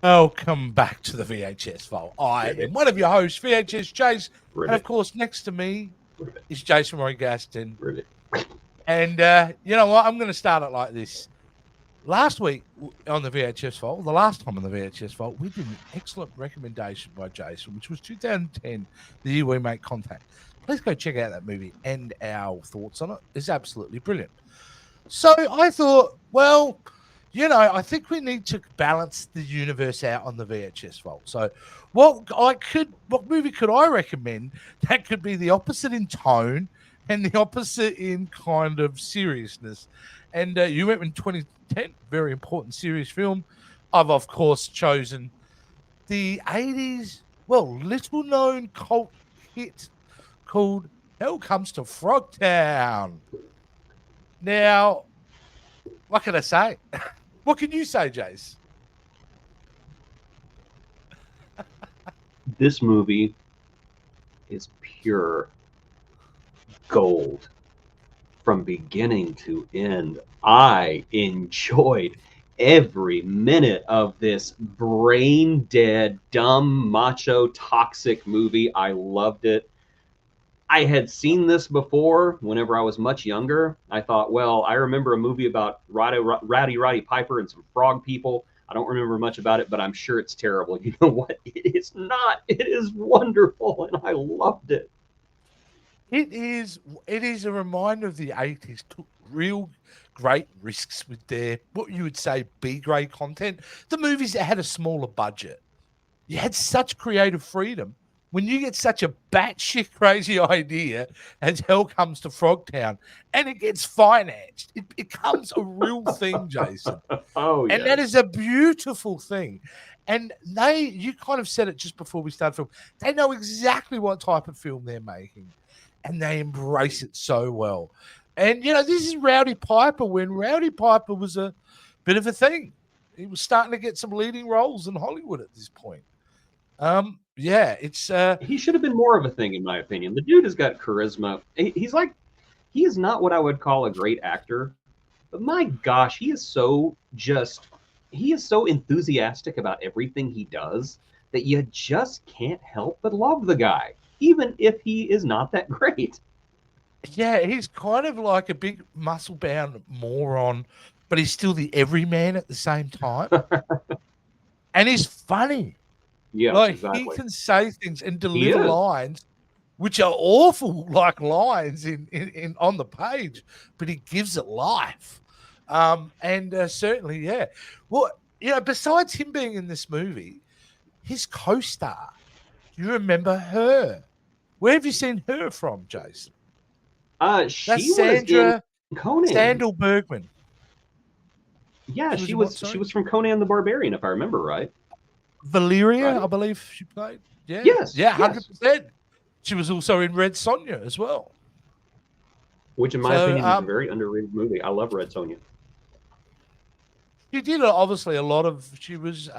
Welcome back to the VHS Vault. I am one of your hosts, VHS Chase, and of course, next to me is Jason Roy Gaston. And you know what? I'm going to start it like this. Last week on the VHS Vault, the last time on the VHS Vault, we did an excellent recommendation by Jason, which was 2010, the year we make contact. Please go check out that movie, and our thoughts on it is absolutely brilliant. So I thought, well, you know, I think we need to balance the universe out on the VHS Vault. So what movie could I recommend that could be the opposite in tone and the opposite in kind of seriousness? And you went in 2010, very important serious film. I've, of course, chosen the 80s, well, little known cult hit called Hell Comes to Frogtown. Now, what can I say? What can you say, Jace? This movie is pure gold from beginning to end. I enjoyed every minute of this brain dead, dumb, macho, toxic movie. I loved it. I had seen this before whenever I was much younger. I thought, well, I remember a movie about Rowdy Roddy Piper and some frog people. I don't remember much about it, but I'm sure it's terrible. You know what? It is not. It is wonderful, and I loved it. It is a reminder of the 80s. Took real great risks with their, what you would say, B-grade content. The movies that had a smaller budget. You had such creative freedom. When you get such a batshit crazy idea as Hell Comes to Frogtown and it gets financed, it becomes a real thing, Jason. Oh, and that is a beautiful thing. And you kind of said it just before we started film. They know exactly what type of film they're making, and they embrace it so well. And, you know, this is Rowdy Piper when Rowdy Piper was a bit of a thing. He was starting to get some leading roles in Hollywood at this point. Yeah, it's he should have been more of a thing, in my opinion. The dude has got charisma. He is not what I would call a great actor, but my gosh, he is so enthusiastic about everything he does that you just can't help but love the guy, even if he is not that great. Yeah, he's kind of like a big muscle-bound moron, but he's still the everyman at the same time. And he's funny. Yeah, like exactly. He can say things and deliver lines which are awful, like lines in on the page, but he gives it life. And certainly, yeah. Well, you know, besides him being in this movie, his co-star, do you remember her? Where have you seen her from, Jason? She was in Conan. Sandal Bergman. Yeah, she was from Conan the Barbarian, if I remember right. Valeria, right? I believe she played. Yeah. Yes. Yeah, 100%. She was also in Red Sonja as well. Which, in my opinion, is a very underrated movie. I love Red Sonja. She did obviously a lot of. She was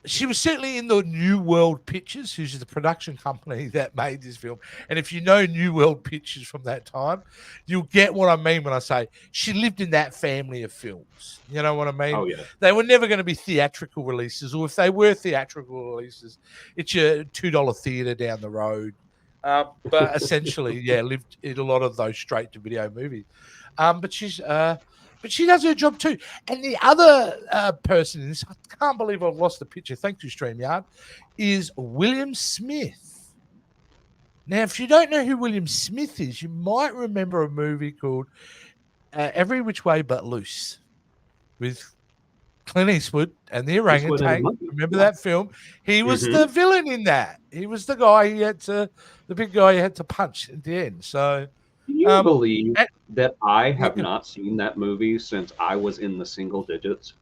she was certainly in the New World Pictures, who's the production company that made this film. And if you know New World Pictures from that time, you'll get what I mean when I say she lived in that family of films. You know what I mean? Oh, yeah. They were never going to be theatrical releases, or if they were theatrical releases, it's your $2 theater down the road. But essentially, yeah, lived in a lot of those straight-to-video movies. But she does her job too. And the other person in this, I can't believe I've lost the picture, thank you, StreamYard, is William Smith. Now, if you don't know who William Smith is, you might remember a movie called Every Which Way But Loose with Clint Eastwood and the orangutan. Remember that film? He was the villain in that. He was the guy the big guy you had to punch at the end. So... Can you believe that I have not seen that movie since I was in the single digits?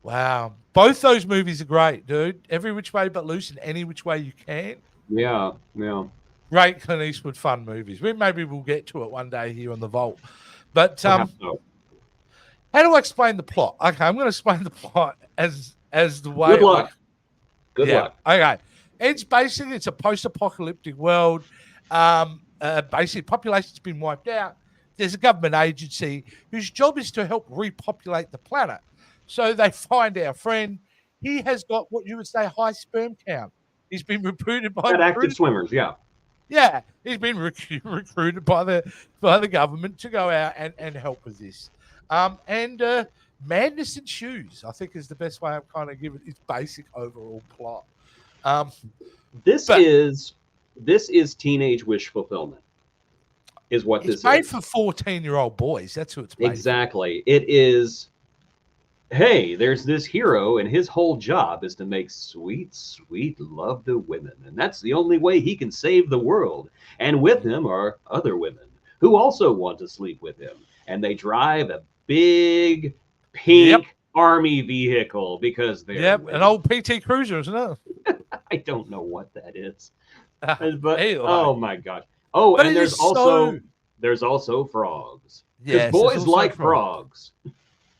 Wow. Both those movies are great, dude. Every Which Way But Loose and Any Which Way You Can. Yeah, yeah. Great Clint Eastwood fun movies. Maybe we'll get to it one day here on the Vault. But How do I explain the plot? Okay, I'm going to explain the plot as the way. Good luck. Good luck. Okay, it's basically a post-apocalyptic world. Basically, population's been wiped out. There's a government agency whose job is to help repopulate the planet. So they find our friend. He has got what you would say high sperm count. He's been recruited by active swimmers. Yeah. Yeah, he's been recruited by the government to go out and help with this. Madness ensues, I think, is the best way I'm kind of giving its basic overall plot. This is teenage wish fulfillment, is what this is. It's made for 14-year-old boys. That's who it's made exactly. It is. Hey, there's this hero, and his whole job is to make sweet, sweet love to women, and that's the only way he can save the world. And with him are other women who also want to sleep with him, and they drive a big pink army vehicle because they're an old PT Cruiser, isn't it? I don't know what that is, but oh my gosh! Oh, but and there's also frogs. Because boys like frogs.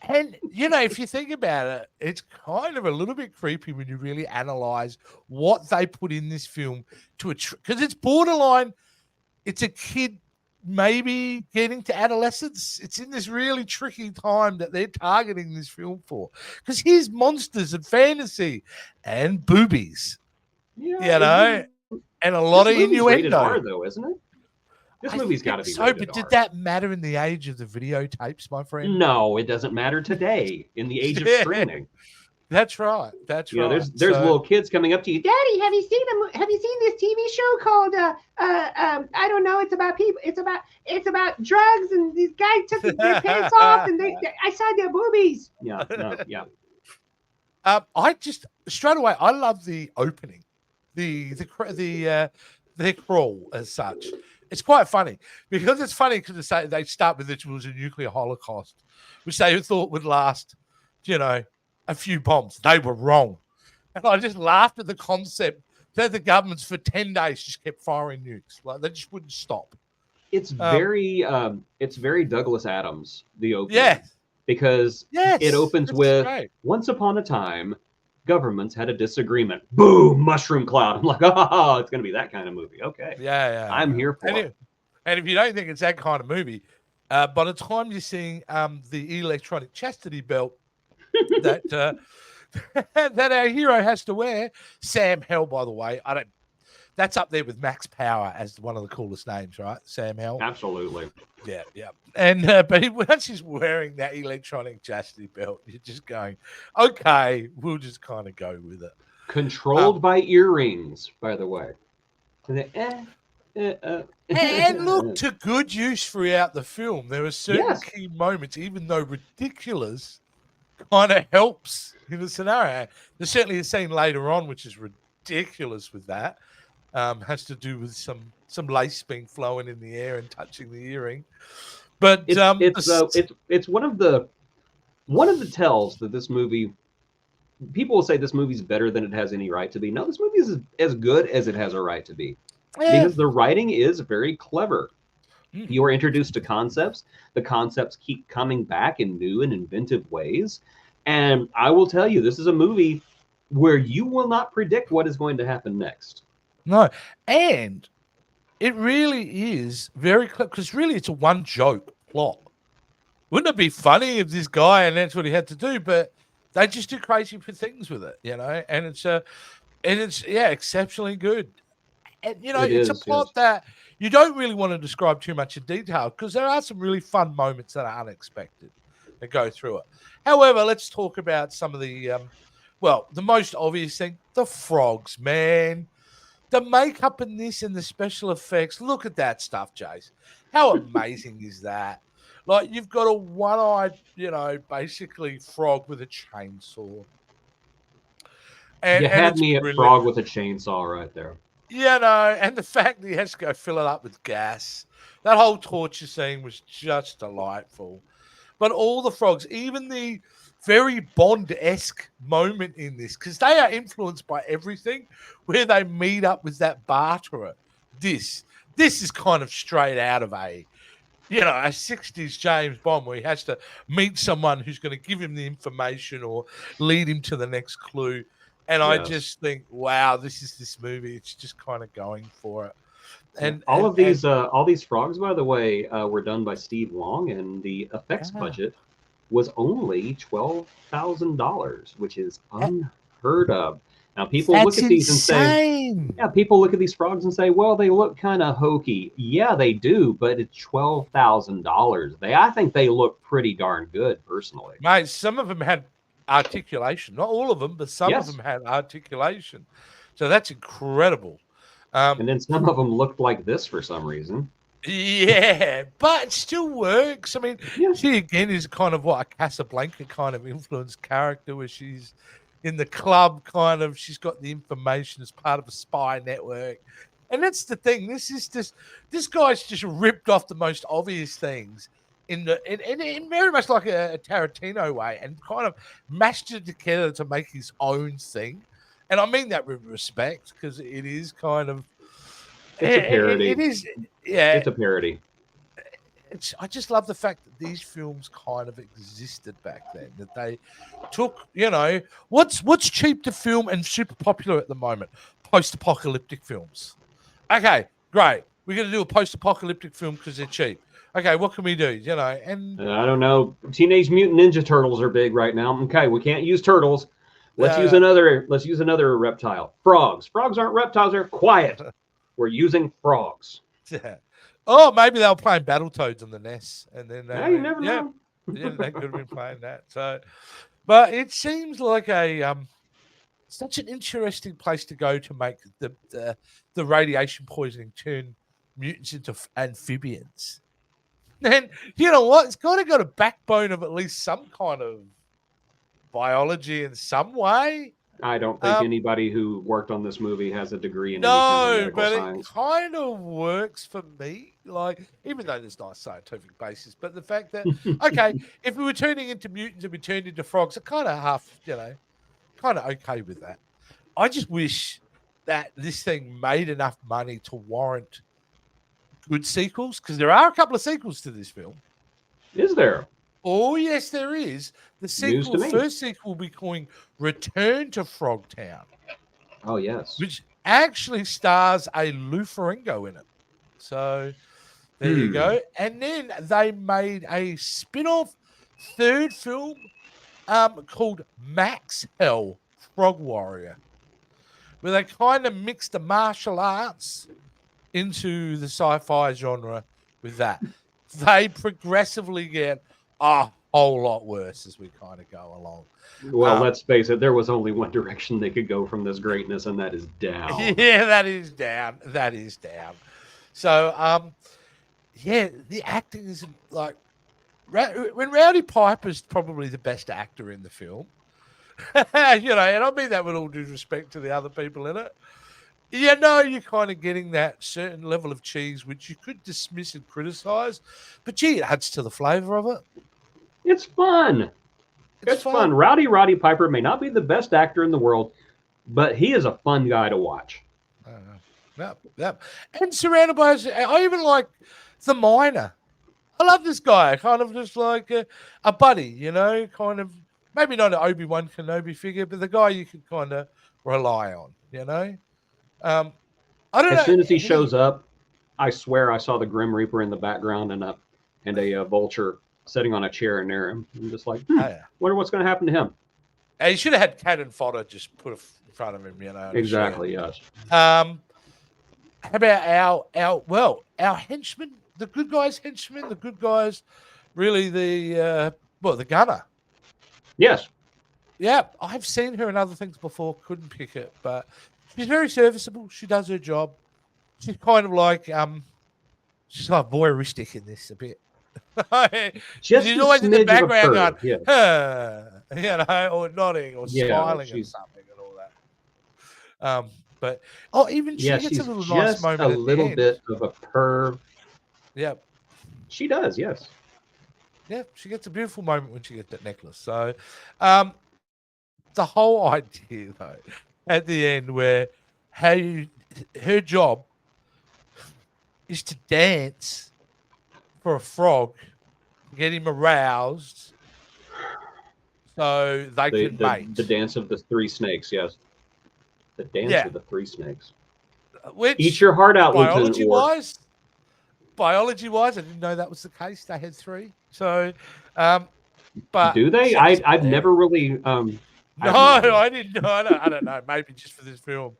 And, if you think about it, it's kind of a little bit creepy when you really analyze what they put in this film because it's borderline, it's a kid maybe getting to adolescence. It's in this really tricky time that they're targeting this film for. Because here's monsters and fantasy and boobies, and a lot of innuendo. Rated R, though, isn't it? This movie's got to be rated but did that matter in the age of the videotapes, my friend? No, it doesn't matter today in the age of streaming. That's right. That's right. There's little kids coming up to you. Daddy, have you seen this TV show called I don't know. It's about people. It's about drugs, and these guys took their pants off, and I saw their boobies. Yeah. I just straight away. I love the opening, the crawl as such. It's quite funny because they start with it was a nuclear holocaust, which they thought would last, a few bombs. They were wrong. And I just laughed at the concept that the governments for 10 days just kept firing nukes. Like they just wouldn't stop. It's very Douglas Adams, the opening. Yeah. Because it opens with once upon a time, governments had a disagreement. Boom, mushroom cloud. I'm like, oh, it's going to be that kind of movie. Okay. Yeah. I'm here for it. And if you don't think it's that kind of movie, by the time you're seeing the electronic chastity belt that that our hero has to wear, Sam Hell, by the way, that's up there with Max Power as one of the coolest names, right? Sam Hell. Absolutely. Yeah. And but once he's wearing that electronic chastity belt, you're just going, okay, we'll just kind of go with it. Controlled by earrings, by the way. And look, to good use throughout the film. There are certain key moments, even though ridiculous, kind of helps in the scenario. There's certainly a scene later on which is ridiculous with that. Has to do with some lace being flowing in the air and touching the earring. But it's one of the tells that this movie. People will say this movie's better than it has any right to be. No, this movie is as good as it has a right to be. Because the writing is very clever. You are introduced to concepts. The concepts keep coming back in new and inventive ways. And I will tell you, this is a movie where you will not predict what is going to happen next. No. And it really is very clever because really it's a one joke plot. Wouldn't it be funny if this guy and that's what he had to do? But they just do crazy things with it, and it's exceptionally good. And it's a plot that you don't really want to describe too much in detail because there are some really fun moments that are unexpected that go through it. However, let's talk about some of the the most obvious thing, the frogs, man. The makeup in this and the special effects. Look at that stuff, Jace. How amazing is that? Like you've got a one-eyed, basically frog with a chainsaw. And, you had me at frog with a chainsaw right there. And the fact that he has to go fill it up with gas. That whole torture scene was just delightful. But all the frogs, even the very Bond-esque moment in this, because they are influenced by everything, where they meet up with that barterer. This is kind of straight out of a a 60s James Bond where he has to meet someone who's going to give him the information or lead him to the next clue. And I just think, wow, this is this movie. It's just kind of going for it. And all these frogs, by the way, were done by Steve Long, and the effects budget was only $12,000, which is unheard of. Now, people look at these and say, yeah, people look at these frogs and say, well, they look kind of hokey. Yeah, they do, but it's $12,000. I think they look pretty darn good, personally. Mate, some of them had articulation. Not all of them, but some of them had articulation. So that's incredible. And then some of them looked like this for some reason. Yeah, but it still works. I mean, she again is kind of what a Casablanca kind of influenced character where she's in the club kind of, she's got the information as part of a spy network. And that's the thing. This guy's just ripped off the most obvious things in very much like a Tarantino way and kind of mashed it together to make his own thing. And I mean that with respect because it is kind of... It's a parody. It is, yeah. It's a parody. I just love the fact that these films kind of existed back then. That they took, what's cheap to film and super popular at the moment? Post-apocalyptic films. Okay, great. We're going to do a post-apocalyptic film because they're cheap. Okay, what can we do? And I don't know. Teenage Mutant Ninja Turtles are big right now. Okay, we can't use turtles. Let's use another reptile. Frogs. Frogs aren't reptiles. They're quiet. We're using frogs. Yeah. Oh, maybe they were playing Battletoads on the NES, and then you never know. Yeah, they could have been playing that. So, but it seems like such an interesting place to go to make the radiation poisoning turn mutants into amphibians. And you know what? It's kind of got a backbone of at least some kind of biology in some way. I don't think anybody who worked on this movie has a degree in any kind of medical science. It kind of works for me. Like, even though there's not a scientific basis, but the fact that okay, if we were turning into mutants and we turned into frogs, I'm kind of kind of okay with that. I just wish that this thing made enough money to warrant good sequels, because there are a couple of sequels to this film. Is there? Oh, yes, there is. The first sequel will be called Return to Frogtown. Oh, yes. Which actually stars a Lou Ferrigno in it. So there you go. And then they made a spin-off third film called Max Hell Frog Warrior, where they kind of mixed the martial arts into the sci-fi genre with that. They progressively get a whole lot worse as we kind of go along. Well, let's face it, there was only one direction they could go from this greatness, and that is down. Yeah, that is down. That is down. So, the acting is like... when Rowdy Piper's probably the best actor in the film, and I mean that with all due respect to the other people in it, you're kind of getting that certain level of cheese, which you could dismiss and criticize, but gee, it adds to the flavor of it. It's fun. It's fun. Rowdy Roddy Piper may not be the best actor in the world, but he is a fun guy to watch. Yep. And surrounded by us, I even like the Miner. I love this guy, kind of just like a buddy, kind of, maybe not an Obi-Wan Kenobi figure, but the guy you can kind of rely on, I don't know. As soon as he shows up, I swear I saw the Grim Reaper in the background and a vulture sitting on a chair near him. I'm just like, wonder what's going to happen to him. He should have had cannon fodder just put in front of him, Exactly, yes. How about our henchmen, the good guys' henchmen, the good guys, really the gunner. Yes. Yeah, I've seen her in other things before, couldn't pick it, but she's very serviceable. She does her job. She's kind of like she's like voyeuristic in this a bit. She's always in the background going, or nodding or smiling or something and all that. But even she gets a little nice moment. A little bit of a perv. Yeah. She does, yes. Yeah, she gets a beautiful moment when she gets that necklace. So the whole idea though, at the end where her job is to dance for a frog, get him aroused, so they can mate. The dance of the three snakes, yes. The dance Yeah. of the three snakes. Which, Eat your heart out, Lieutenant Ward. Biology-wise, I didn't know that was the case. They had three. So, but do they? I've never really. No, I didn't know. I don't know. Maybe just for this film.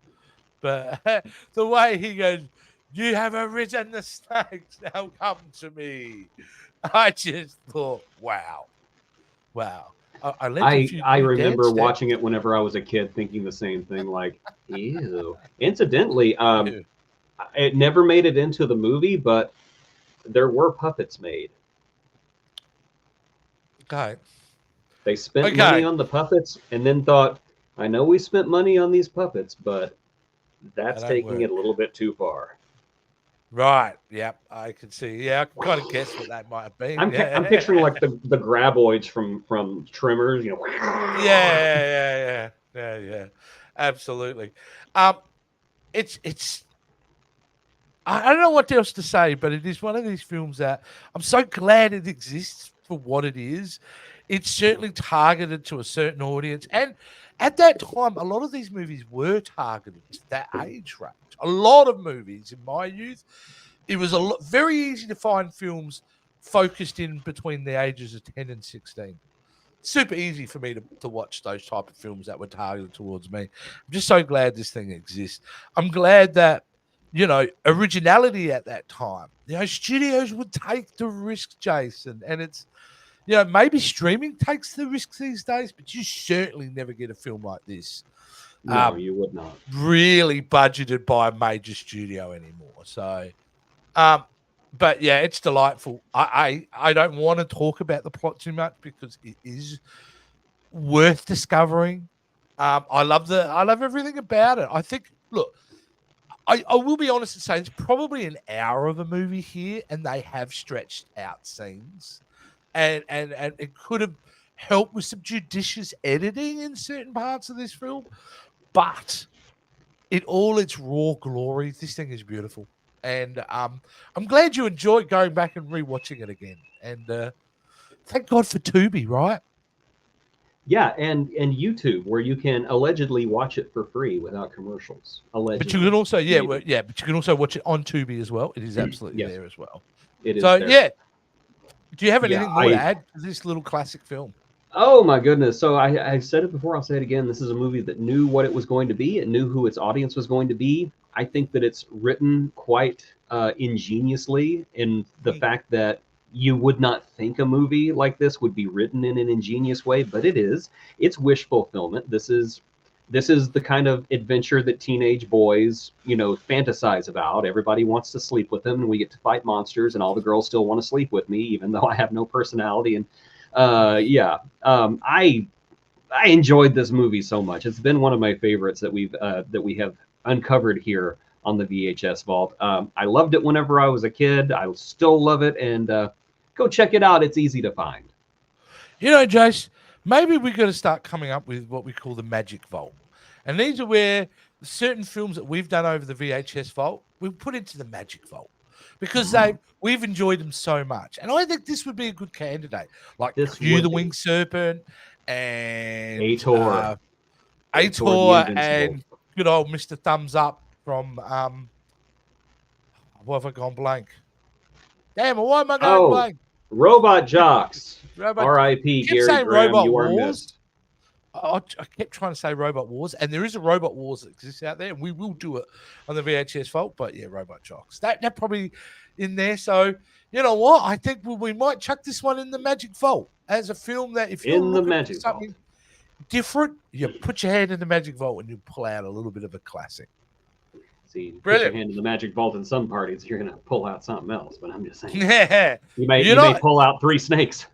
But the way he goes, "You have arisen the snakes. Now come to me." I just thought, wow. I remember watching it whenever I was a kid, thinking the same thing. Like, ew. Incidentally, it never made it into the movie, but there were puppets made. Okay. They spent money on the puppets, and then thought, "I know we spent money on these puppets, but that's taking it a little bit too far." Right. Yep. I can see. Yeah, I can kind of guess what that might have been. I'm picturing like the graboids from Trimmers, you know. Yeah. Absolutely. It's. I don't know what else to say, but it is one of these films that I'm so glad it exists for what it is. It's certainly targeted to a certain audience, and at that time, a lot of these movies were targeted to that age range. A lot of movies in my youth, it was very easy to find films focused in between the ages of 10 and 16. Super easy for me to watch those type of films that were targeted towards me. I'm just so glad this thing exists. I'm glad that, originality at that time, studios would take the risk, Jason, and it's, maybe streaming takes the risks these days, but you certainly never get a film like this. No, you would not. Really budgeted by a major studio anymore. So, but yeah, it's delightful. I don't want to talk about the plot too much because it is worth discovering. I love everything about it. I think, look, I will be honest and say it's probably an hour of a movie here, and they have stretched out scenes. And it could have helped with some judicious editing in certain parts of this film, but in all its raw glory, this thing is beautiful. And I'm glad you enjoyed going back and rewatching it again. And thank God for Tubi, right? Yeah, and YouTube, where you can allegedly watch it for free without commercials. Allegedly. But you can also, but you can also watch it on Tubi as well. It is absolutely there as well. It is. So there. yeah. Do you have anything more to add to this little classic film? Oh my goodness! So I said it before. I'll say it again. This is a movie that knew what it was going to be. It knew who its audience was going to be. I think that it's written quite ingeniously in the fact that you would not think a movie like this would be written in an ingenious way, but it is. It's wish fulfillment. This is the kind of adventure that teenage boys, fantasize about. Everybody wants to sleep with them, and we get to fight monsters, and all the girls still want to sleep with me, even though I have no personality. And I enjoyed this movie so much. It's been one of my favorites that we have uncovered here on the VHS Vault. I loved it whenever I was a kid. I still love it, and go check it out. It's easy to find. Jace, maybe we're going to start coming up with what we call the Magic Vault. And these are where certain films that we've done over the VHS Vault, we put into the Magic Vault because we've enjoyed them so much. And I think this would be a good candidate. Like Hugh the Winged Serpent and Ator and good old Mr. Thumbs Up from what have I gone blank? Damn, why am I going blank? Robot Jocks. R.I.P. Gary Graham, you are missed. I kept trying to say Robot Wars, and there is a Robot Wars that exists out there, and we will do it on the VHS Vault. But yeah, Robot Jocks. That probably in there. So you know what? I think we might chuck this one in the Magic Vault as a film that if you're looking for something different, you put your hand in the Magic Vault and you pull out a little bit of a classic. See, put your hand in the Magic Vault in some parties, you're going to pull out something else. But I'm just saying, you may pull out three snakes.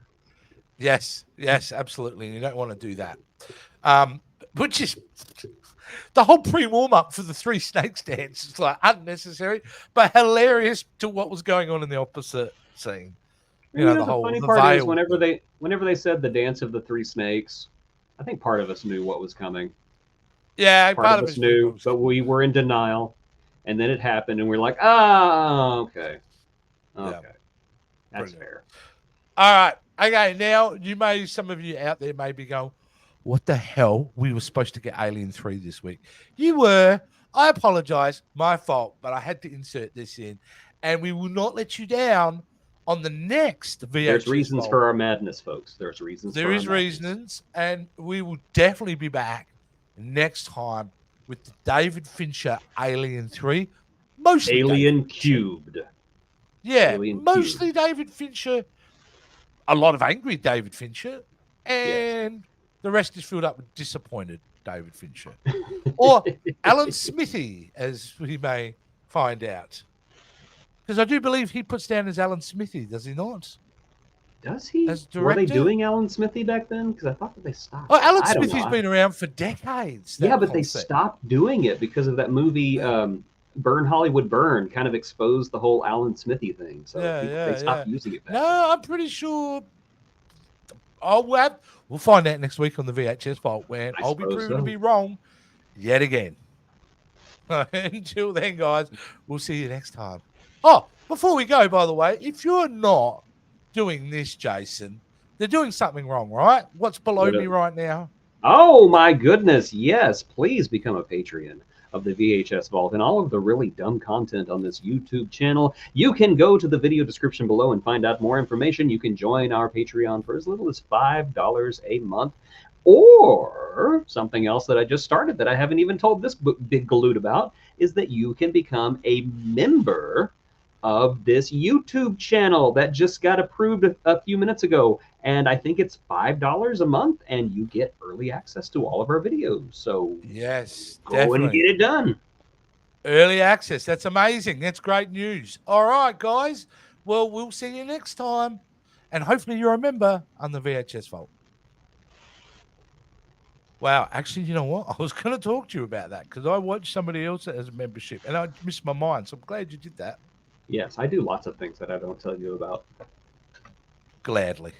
Yes, absolutely. You don't want to do that. Which is the whole pre-warm up for the three snakes dance is like unnecessary, but hilarious to what was going on in the opposite scene. The funny part is whenever they said the dance of the three snakes, I think part of us knew what was coming. Yeah, part of us knew, but we were in denial. And then it happened, and we're like, okay. Yeah. That's fair. All right. Okay. Now, some of you out there may be going, what the hell? We were supposed to get Alien 3 this week. You were. I apologize. My fault. But I had to insert this in. And we will not let you down on the next VHS. There's reasons for our madness, folks. There's reasons for our madness. There is reasons. And we will definitely be back next time with the David Fincher Alien 3. Mostly Alien Cubed. Yeah. Mostly David Fincher. A lot of angry David Fincher. And the rest is filled up with disappointed David Fincher. Or Alan Smithy, as we may find out. Because I do believe he puts down as Alan Smithy, does he not? Does he? Were they doing Alan Smithy back then? Because I thought that they stopped. Oh, Alan Smithy's been around for decades. Yeah, but they stopped doing it because of that movie, Burn Hollywood Burn, kind of exposed the whole Alan Smithy thing. So they stopped using it back then. I'm pretty sure. We'll find out next week on the VHS Vault when I'll be proven to be wrong yet again. Until then, guys, we'll see you next time. Oh, before we go, by the way, if you're not doing this, Jason, they're doing something wrong, right? What's below me right now? Oh, my goodness. Yes, please become a Patreon of the VHS Vault and all of the really dumb content on this YouTube channel. You can go to the video description below and find out more information. You can join our Patreon for as little as $5 a month. Or something else that I just started that I haven't even told this big galoot about is that you can become a member of this YouTube channel that just got approved a few minutes ago. And I think it's $5 a month, and you get early access to all of our videos. So yes, go and get it done. Early access. That's amazing. That's great news. All right, guys. Well, we'll see you next time. And hopefully you're a member on the VHS Vault. Wow. Actually, you know what? I was going to talk to you about that because I watched somebody else that has a membership, and I missed my mind. So I'm glad you did that. Yes, I do lots of things that I don't tell you about. Gladly.